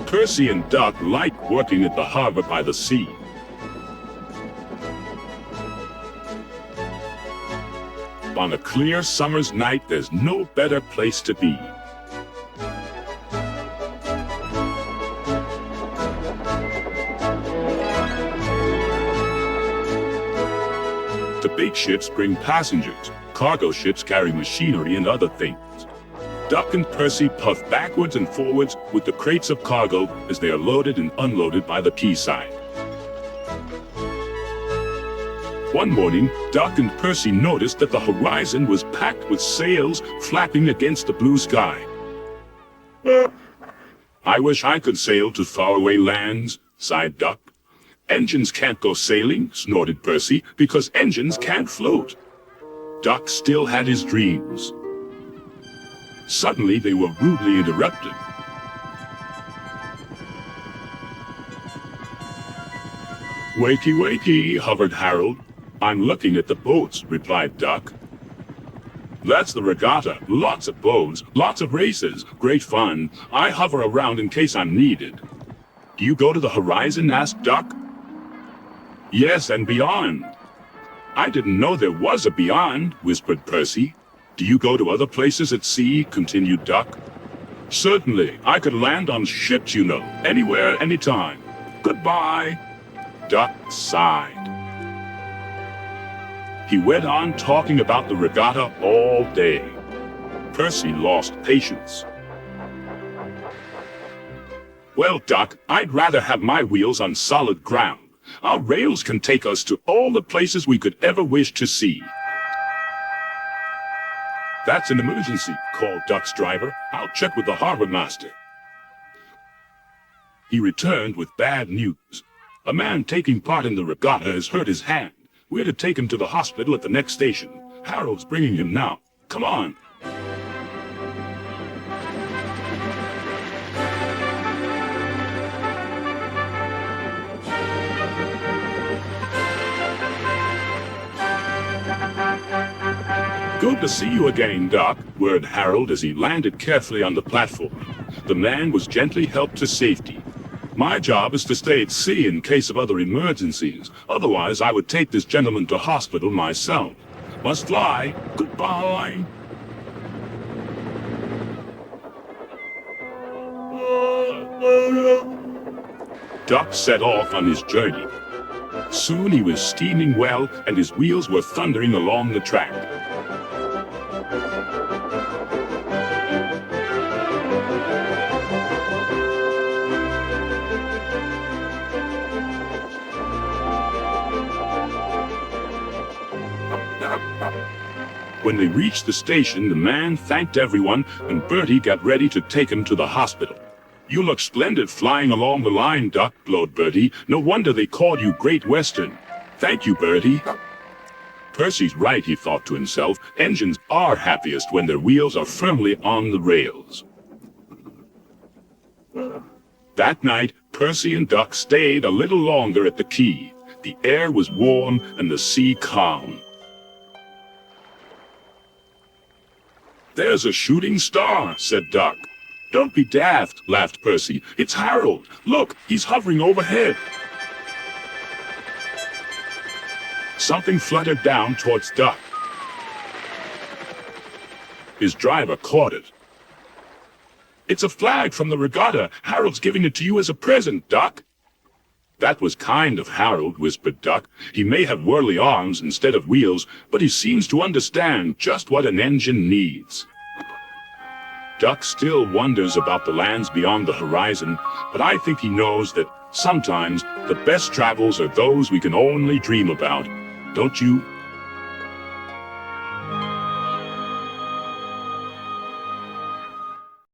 Percy and Duck like working at the harbor by the sea. On a clear summer's night, there's no better place to be. The big ships bring passengers. Cargo ships carry machinery and other things. Duck and Percy puff backwards and forwards with the crates of cargo as they are loaded and unloaded by the quayside. One morning, Duck and Percy noticed that the horizon was packed with sails flapping against the blue sky. "I wish I could sail to faraway lands," sighed Duck. "Engines can't go sailing," snorted Percy, "because engines can't float." Duck still had his dreams. Suddenly, they were rudely interrupted. "Wakey, wakey," hovered Harold. "I'm looking at the boats," replied Duck. "That's the regatta. Lots of boats, lots of races, great fun. I hover around in case I'm needed." "Do you go to the horizon?" asked Duck. "Yes, and beyond." "I didn't know there was a beyond," whispered Percy. "Do you go to other places at sea?" continued Duck. "Certainly. I could land on ships, you know, anywhere, anytime. Goodbye." Duck sighed. He went on talking about the regatta all day. Percy lost patience. "Well, Duck, I'd rather have my wheels on solid ground. Our rails can take us to all the places we could ever wish to see." "That's an emergency," called Duck's driver. "I'll check with the harbor master." He returned with bad news. "A man taking part in the regatta has hurt his hand. We're to take him to the hospital at the next station. Harold's bringing him now. Come on." "Good to see you again, Doc," whirred Harold as he landed carefully on the platform. The man was gently helped to safety. "My job is to stay at sea in case of other emergencies. Otherwise, I would take this gentleman to hospital myself. Must fly. Goodbye." Duck set off on his journey. Soon he was steaming well, and his wheels were thundering along the track. When they reached the station, the man thanked everyone, and Bertie got ready to take him to the hospital. "You look splendid flying along the line, Duck," glowed Bertie. "No wonder they called you Great Western." "Thank you, Bertie." Percy's right, he thought to himself. Engines are happiest when their wheels are firmly on the rails. That night, Percy and Duck stayed a little longer at the quay. The air was warm and the sea calm. "There's a shooting star," said Duck. "Don't be daft," laughed Percy. "It's Harold. Look, he's hovering overhead." Something fluttered down towards Duck. His driver caught it. "It's a flag from the regatta. Harold's giving it to you as a present, Duck." "That was kind of Harold," whispered Duck. "He may have whirly arms instead of wheels, but he seems to understand just what an engine needs." Duck still wonders about the lands beyond the horizon, but I think he knows that sometimes the best travels are those we can only dream about. Don't you?